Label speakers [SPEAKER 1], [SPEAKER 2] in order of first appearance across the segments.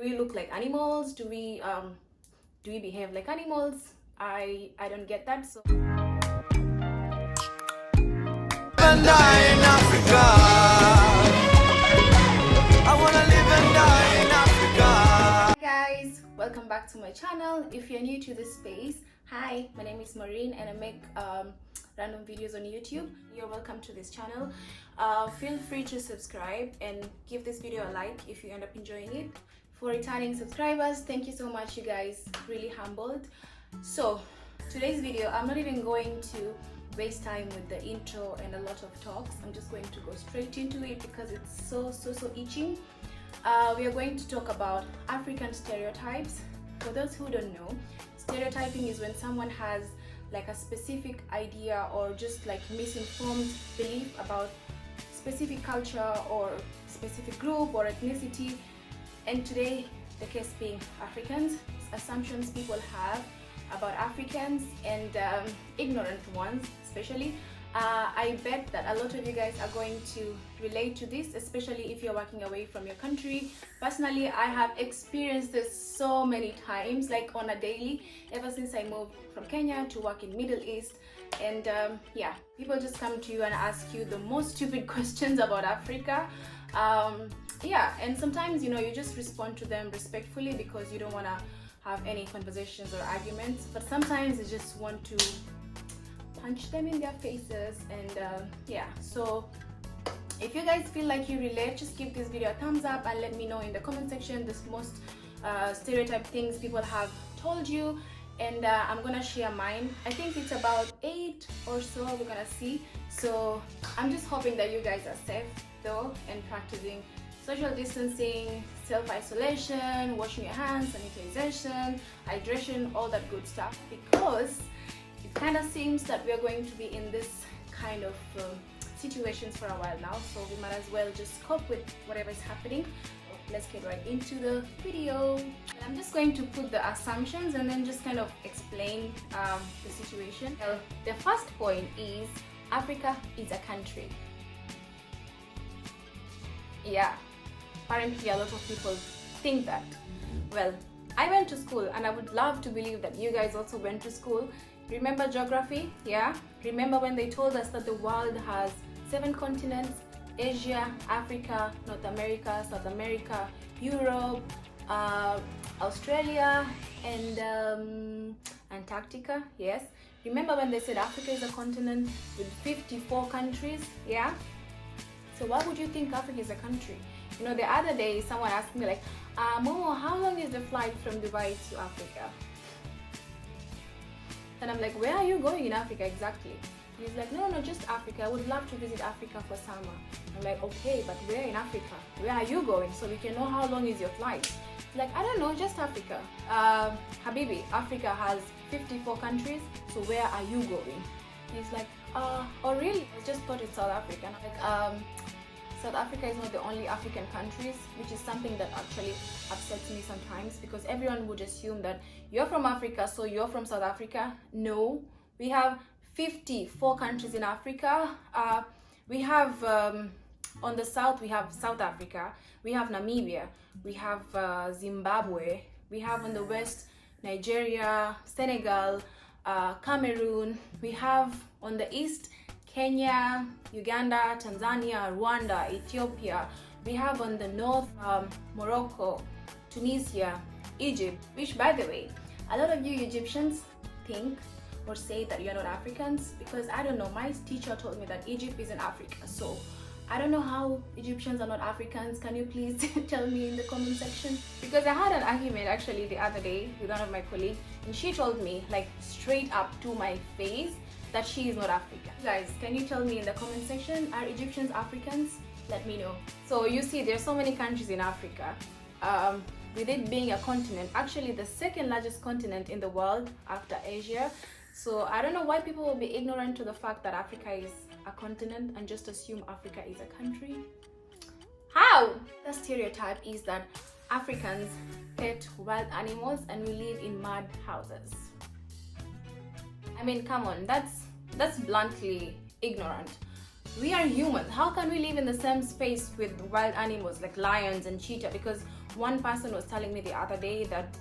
[SPEAKER 1] we look like animals? Do we behave like animals? I don't get that. So
[SPEAKER 2] And die in Africa. I wanna live and die in Africa.
[SPEAKER 1] hi guys, welcome back to my channel. If you're new to this space, hi, my name is Maureen and I make random videos on YouTube. You're welcome to this channel. Feel free to subscribe and give this video a like if you end up enjoying it. For returning subscribers, thank you so much, you guys, really humbled. So today's video, I'm not even going to waste time with the intro and a lot of talks. I'm just going to go straight into it because it's so itching. We are going to talk about African stereotypes. For those who don't know, stereotyping is when someone has like a specific idea or just like misinformed belief about specific culture or specific group or ethnicity. And today, the case being Africans, assumptions people have about Africans and ignorant ones especially. I bet that a lot of you guys are going to relate to this, especially if you're working away from your country. Personally, I have experienced this so many times, like on a daily, ever since I moved from Kenya to work in Middle East. And yeah, people just come to you and ask you the most stupid questions about Africa. Yeah, and sometimes, you know, you just respond to them respectfully because you don't want to have any conversations or arguments, but sometimes you just want to punch them in their faces. And yeah, so if you guys feel like you relate, just give this video a thumbs up and let me know in the comment section the most stereotype things people have told you, and I'm gonna share mine. I think it's about 8 or so we're gonna see. So I'm just hoping that you guys are safe though and practicing social distancing, self-isolation, washing your hands, sanitization, hydration, all that good stuff, because it kind of seems that we are going to be in this kind of situations for a while now, so we might as well just cope with whatever is happening. Let's get right into the video. And I'm just going to put the assumptions and then just kind of explain the situation. Well, the first point is Africa is a country. Yeah, apparently a lot of people think that. Well, I went to school and I would love to believe that you guys also went to school. Remember geography? Yeah? Remember when they told us that the world has 7 continents: Asia, Africa, North America, South America, Europe, Australia, and Antarctica? Yes. Remember when they said Africa is a continent with 54 countries? Yeah? So why would you think Africa is a country? You know, the other day someone asked me like, Momo, how long is the flight from Dubai to Africa? And I'm like, where are you going in Africa exactly? And he's like, no, just Africa. I would love to visit Africa for summer. I'm like, okay, but where in Africa? Where are you going so we can know how long is your flight? He's like, I don't know, just Africa. Habibi, Africa has 54 countries, so where are you going? He's like, oh really? I just thought it's South Africa. And I'm like, South Africa is not the only African countries, which is something that actually upsets me sometimes, because everyone would assume that you're from Africa, so you're from South Africa. No, we have 54 countries in Africa. We have, on the south, we have South Africa, we have Namibia, we have Zimbabwe, we have on the west, Nigeria, Senegal, Cameroon, we have on the east, Kenya, Uganda, Tanzania, Rwanda, Ethiopia. We have on the north, Morocco, Tunisia, Egypt, which by the way, a lot of you Egyptians think or say that you're not Africans, because I don't know, my teacher told me that Egypt is in Africa. So I don't know how Egyptians are not Africans. Can you please tell me in the comment section? Because I had an argument actually the other day with one of my colleagues, and she told me like straight up to my face that she is not African. Guys, can you tell me in the comment section, are Egyptians Africans? Let me know. So you see, there's so many countries in Africa. With it being a continent, actually the second largest continent in the world after Asia. So I don't know why people will be ignorant to the fact that Africa is a continent and just assume Africa is a country. How? The stereotype is that Africans pet wild animals and we live in mud houses. I mean, come on, that's bluntly ignorant. We are humans. How can we live in the same space with wild animals like lions and cheetah? Because One person was telling me the other day that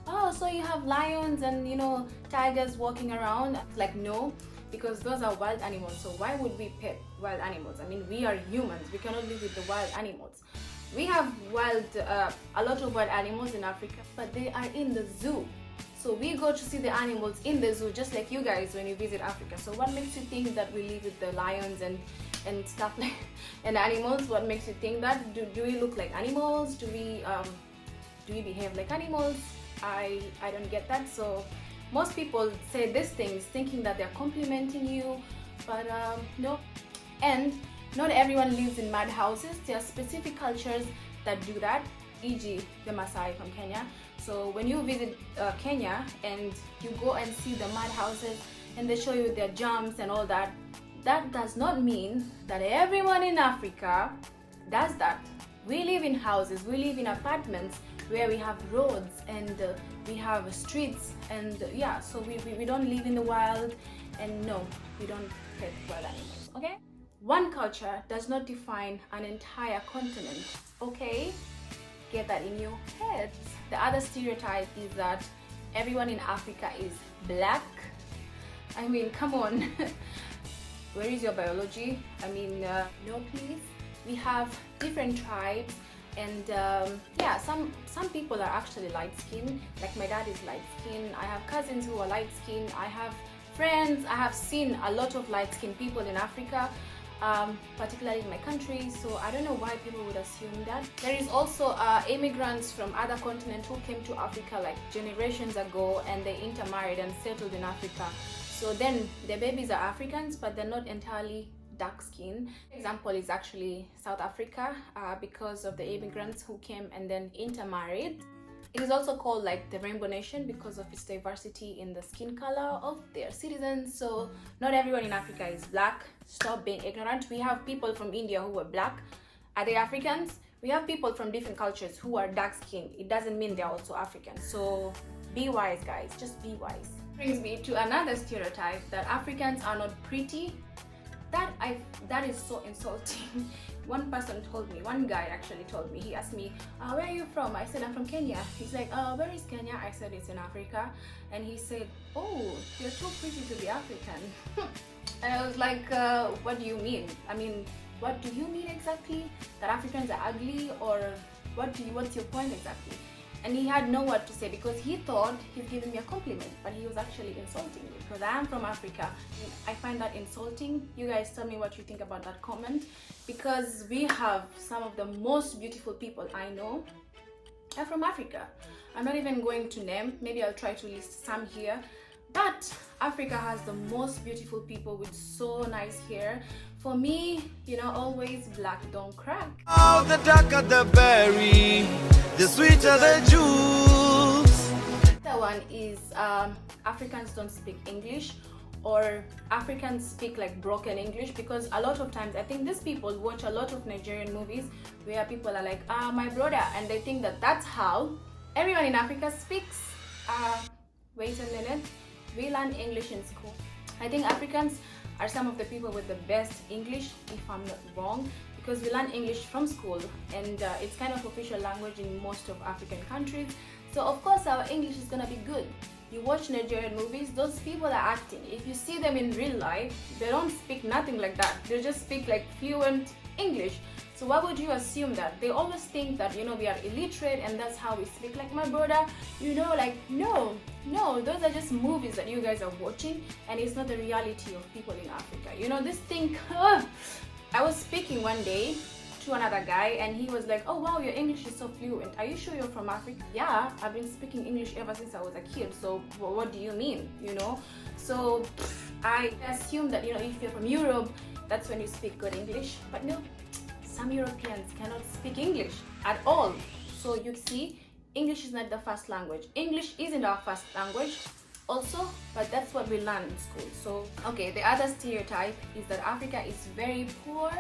[SPEAKER 1] oh, so you have lions and tigers walking around. Like, no, because those are wild animals. So why would we pet wild animals? I mean, we are humans, we cannot live with the wild animals. We have a lot of wild animals in Africa, but they are in the zoo. So we go to see the animals in the zoo, just like you guys when you visit Africa. So what makes you think that we live with the lions and stuff like and animals? What makes you think that? Do we look like animals? Do we behave like animals? I don't get that. So most people say these things thinking that they're complimenting you, but no. And not everyone lives in mud houses. There are specific cultures that do that, e.g. the Maasai from Kenya. So when you visit Kenya and you go and see the mud houses and they show you their jumps and all that, that does not mean that everyone in Africa does that. We live in houses, we live in apartments where we have roads and we have streets, and yeah, so we don't live in the wild, and no, we don't pet wild animals, okay? One culture does not define an entire continent, okay? Get that in your heads. The other stereotype is that everyone in Africa is black. I mean, come on. Where is your biology? I mean, no please. We have different tribes, and yeah, some people are actually light skinned. Like my dad is light skinned. I have cousins who are light skinned. I have friends. I have seen a lot of light skinned people in Africa. Particularly in my country, so I don't know why people would assume that. There is also immigrants from other continents who came to Africa like generations ago, and they intermarried and settled in Africa. So then their babies are Africans, but they're not entirely dark skin. Example is actually South Africa, because of the immigrants who came and then intermarried. It is also called like the Rainbow Nation because of its diversity in the skin color of their citizens. So not everyone in Africa is black. Stop being ignorant. We have people from India who are black. Are they Africans? We have people from different cultures who are dark skinned. It doesn't mean they're also Africans. So be wise, guys. Just be wise. Brings me to another stereotype that Africans are not pretty. That is so insulting. One person told me, one guy actually told me, he asked me, where are you from? I said, I'm from Kenya. He's like, where is Kenya? I said, it's in Africa. And he said, oh, you're too pretty to be African. And I was like, what do you mean? I mean, what do you mean exactly? That Africans are ugly, or what's your point exactly? And he had no word to say because he thought he's giving me a compliment, but he was actually insulting me because I am from Africa. And I find that insulting. You guys tell me what you think about that comment, because we have some of the most beautiful people I know are from Africa. I'm not even going to name, maybe I'll try to list some here, but Africa has the most beautiful people with so nice hair. For me, always black don't crack.
[SPEAKER 2] Oh, the darker the berry, the sweeter the juice.
[SPEAKER 1] The one is Africans don't speak English, or Africans speak like broken English, because a lot of times I think these people watch a lot of Nigerian movies where people are like, my brother, and they think that that's how everyone in Africa speaks. Wait a minute, we learn English in school. I think Africans are some of the people with the best English, if I'm not wrong, because we learn English from school, and it's kind of official language in most of African countries. So of course our English is gonna be good. You watch Nigerian movies, those people are acting. If you see them in real life, they don't speak nothing like that. They just speak like fluent English. So why would you assume that? They always think that, we are illiterate and that's how we speak like my brother, like, no, those are just movies that you guys are watching, and it's not the reality of people in Africa. This thing, I was speaking one day to another guy and he was like, oh wow, your English is so fluent. Are you sure you're from Africa? Yeah, I've been speaking English ever since I was a kid. So what do you mean, So I assume that, if you're from Europe, that's when you speak good English. But no, some Europeans cannot speak English at all. So you see, English is not the first language. English isn't our first language also, but that's what we learn in school. So, okay, the other stereotype is that Africa is very poor.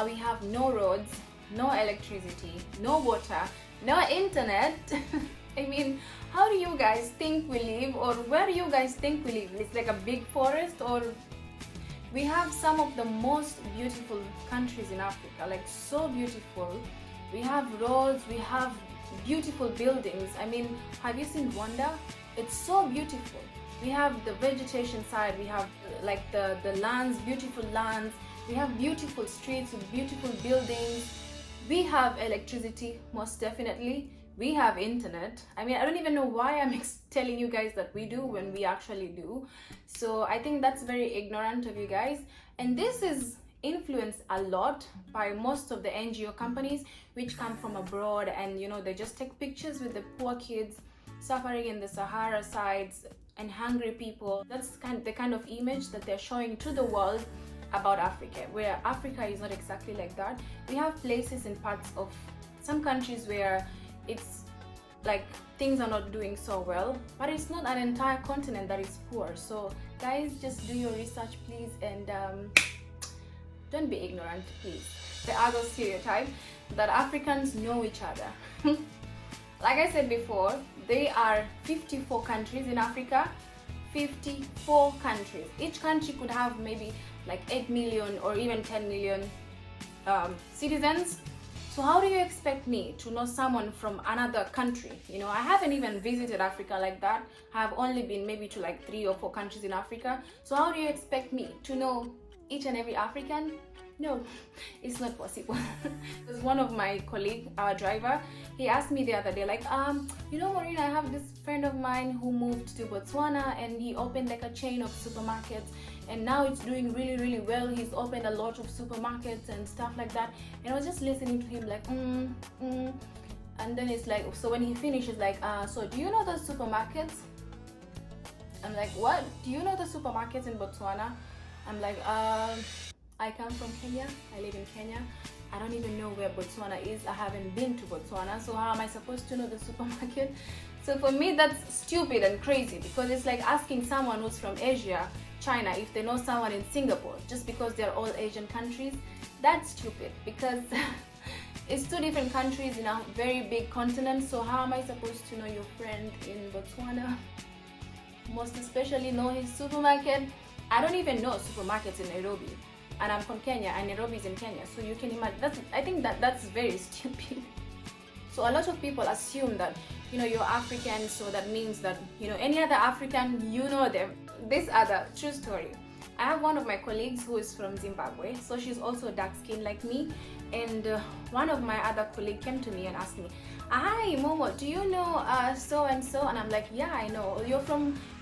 [SPEAKER 1] We have no roads, no electricity, no water, no internet. I mean, how do you guys think we live, or where do you guys think we live? It's like a big forest, or we have some of the most beautiful countries in Africa, like so beautiful. We have roads, we have beautiful buildings. I mean, have you seen Rwanda? It's so beautiful. We have the vegetation side, we have like the lands, beautiful lands. We have beautiful streets with beautiful buildings. We have electricity, most definitely. We have internet. I mean, I don't even know why I'm telling you guys that we do when we actually do. So I think that's very ignorant of you guys. And this is influenced a lot by most of the NGO companies which come from abroad, and you know, they just take pictures with the poor kids suffering in the Sahara sides and hungry people. That's the kind of image that they're showing to the world about Africa, where Africa is not exactly like that. We have places and parts of some countries where it's like things are not doing so well, but it's not an entire continent that is poor. So guys, just do your research please, and don't be ignorant please. The other stereotype that Africans know each other. Like I said before, there are 54 countries in Africa. 54 countries. Each country could have maybe like 8 million or even 10 million citizens. So how do you expect me to know someone from another country? You know, I haven't even visited Africa like that. I've only been maybe to like 3 or 4 countries in Africa. So how do you expect me to know each and every African? No, it's not possible. Because one of my colleague, our driver, he asked me the other day, like, you know, Maureen, I have this friend of mine who moved to Botswana and he opened like a chain of supermarkets, and now it's doing really, really well. He's opened a lot of supermarkets and stuff like that. And I was just listening to him like, and then it's like, so when he finishes, like, so do you know the supermarkets? I'm like, what? Do you know the supermarkets in Botswana? I'm like, I come from Kenya, I live in Kenya. I don't even know where Botswana is. I haven't been to Botswana, so how am I supposed to know the supermarket? So for me, that's stupid and crazy, because it's like asking someone who's from Asia, China, if they know someone in Singapore, just because they're all Asian countries. That's stupid, because it's 2 different countries in a very big continent. So how am I supposed to know your friend in Botswana? Most especially know his supermarket. I don't even know supermarkets in Nairobi, and I'm from Kenya, and Nairobi is in Kenya. So you can imagine, I think that's very stupid. So a lot of people assume that, you know, you're African, so that means that, you know, any other African, you know them. This other true story. I have one of my colleagues who is from Zimbabwe, so she's also dark skinned like me, and one of my other colleagues came to me and asked me, hi Momo, do you know so and so? And I'm like, yeah, I know. You're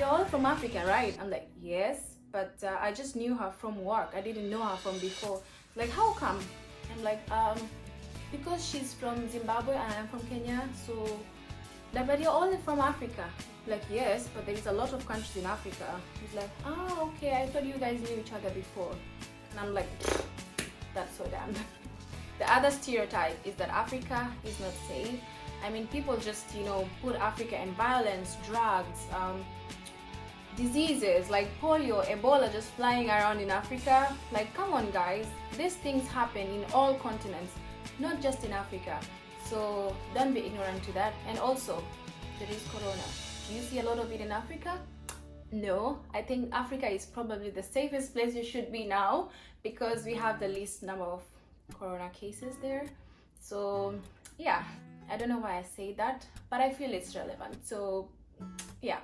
[SPEAKER 1] all from Africa, right? I'm like, yes, but I just knew her from work. I didn't know her from before. Like, how come? I'm like, because she's from Zimbabwe and I'm from Kenya, so but you're all from Africa. Like, yes, but there is a lot of countries in Africa. He's like, oh, okay, I thought you guys knew each other before. And I'm like, that's so damn. The other stereotype is that Africa is not safe. I mean, people just, you know, put Africa in violence, drugs, diseases like polio, Ebola just flying around in Africa. Like, come on guys, these things happen in all continents, not just in Africa. So don't be ignorant to that. And also, there is corona. Do you see a lot of it in Africa? No, I think Africa is probably the safest place you should be now, because we have the least number of corona cases there. So yeah, I don't know why I say that, but I feel it's relevant. So yeah.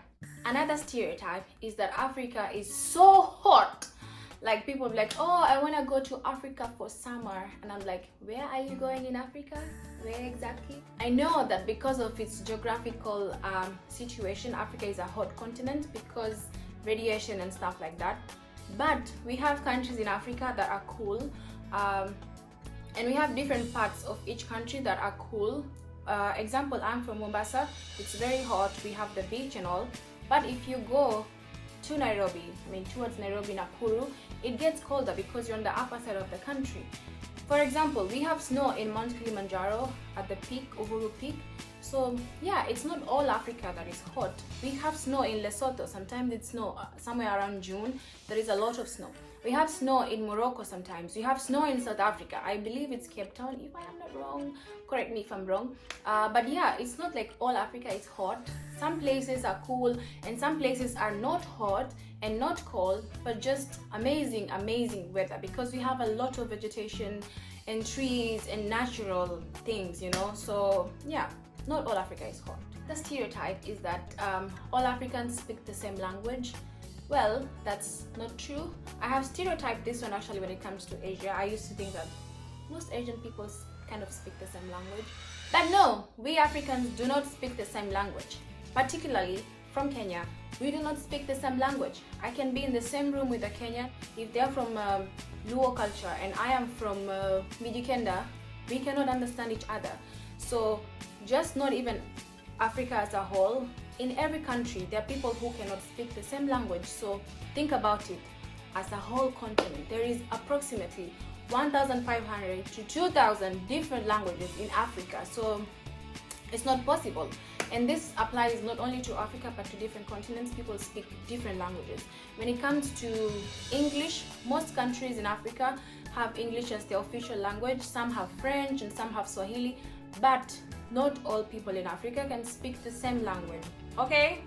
[SPEAKER 1] Another stereotype is that Africa is so hot. Like, people be like, oh, I want to go to Africa for summer. And I'm like, where are you going in Africa? Where exactly? I know that because of its geographical situation, Africa is a hot continent because radiation and stuff like that. But we have countries in Africa that are cool. And we have different parts of each country that are cool. Example, I'm from Mombasa. It's very hot. We have the beach and all. But if you go to Nairobi, towards Nairobi, Nakuru, it gets colder because you're on the upper side of the country. For example, we have snow in Mount Kilimanjaro at the peak, Uhuru Peak. So yeah, it's not all Africa that is hot. We have snow in Lesotho. Sometimes it's snow somewhere around June. There is a lot of snow. We have snow in Morocco sometimes. We have snow in South Africa. I believe it's Cape Town, if I am not wrong. Correct me if I'm wrong. But yeah, it's not like all Africa is hot. Some places are cool and some places are not hot and not cold, but just amazing weather, because we have a lot of vegetation and trees and natural things, you know. So yeah, not all Africa is hot. The stereotype is that all Africans speak the same language. Well, that's not true. I have stereotyped this one actually when it comes to Asia. I used to think that most Asian people kind of speak the same language. But no, we Africans do not speak the same language. Particularly from Kenya, we do not speak the same language. I can be in the same room with a Kenyan. If they're from Luo culture and I am from Mijikenda, we cannot understand each other. So just not even Africa as a whole, in every country there are people who cannot speak the same language. So think about it, as a whole continent there is approximately 1,500 to 2,000 different languages in Africa. So it's not possible, and this applies not only to Africa but to different continents. People speak different languages. When it comes to English, most countries in Africa have English as their official language. Some have French and some have Swahili, but not all people in Africa can speak the same language, okay?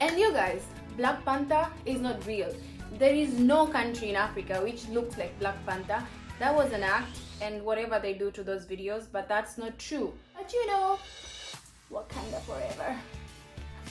[SPEAKER 1] And you guys, Black Panther is not real. There is no country in Africa which looks like Black Panther. That was an act and whatever they do to those videos, but that's not true. But you know, Wakanda Forever.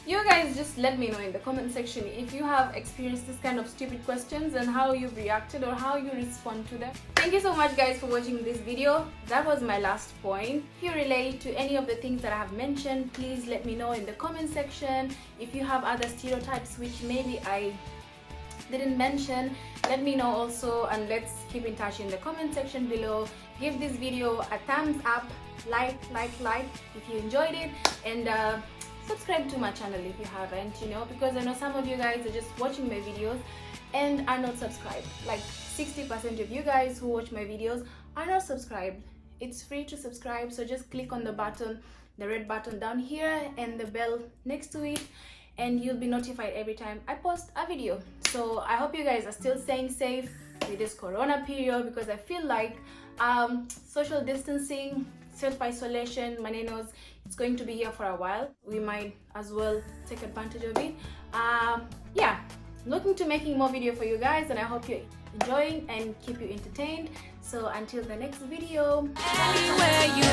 [SPEAKER 1] You guys just let me know in the comment section if you have experienced this kind of stupid questions and how you've reacted or how you respond to them. Thank you so much guys for watching this video. That was my last point. If you relate to any of the things that I have mentioned, please let me know in the comment section. If you have other stereotypes which maybe I didn't mention, let me know also, and let's keep in touch in the comment section below. Give this video a thumbs up, like if you enjoyed it, and subscribe to my channel if you haven't, you know, because I know some of you guys are just watching my videos and are not subscribed. Like 60% of you guys who watch my videos are not subscribed. It's free to subscribe, so just click on the button, the red button down here, and the bell next to it, and you'll be notified every time I post a video. So I hope you guys are still staying safe with this corona period, because I feel like social distancing, self-isolation, manenos, it's going to be here for a while. We might as well take advantage of it. Yeah, looking to making more video for you guys, and I hope you're enjoying and keep you entertained. So until the next video,
[SPEAKER 3] anywhere you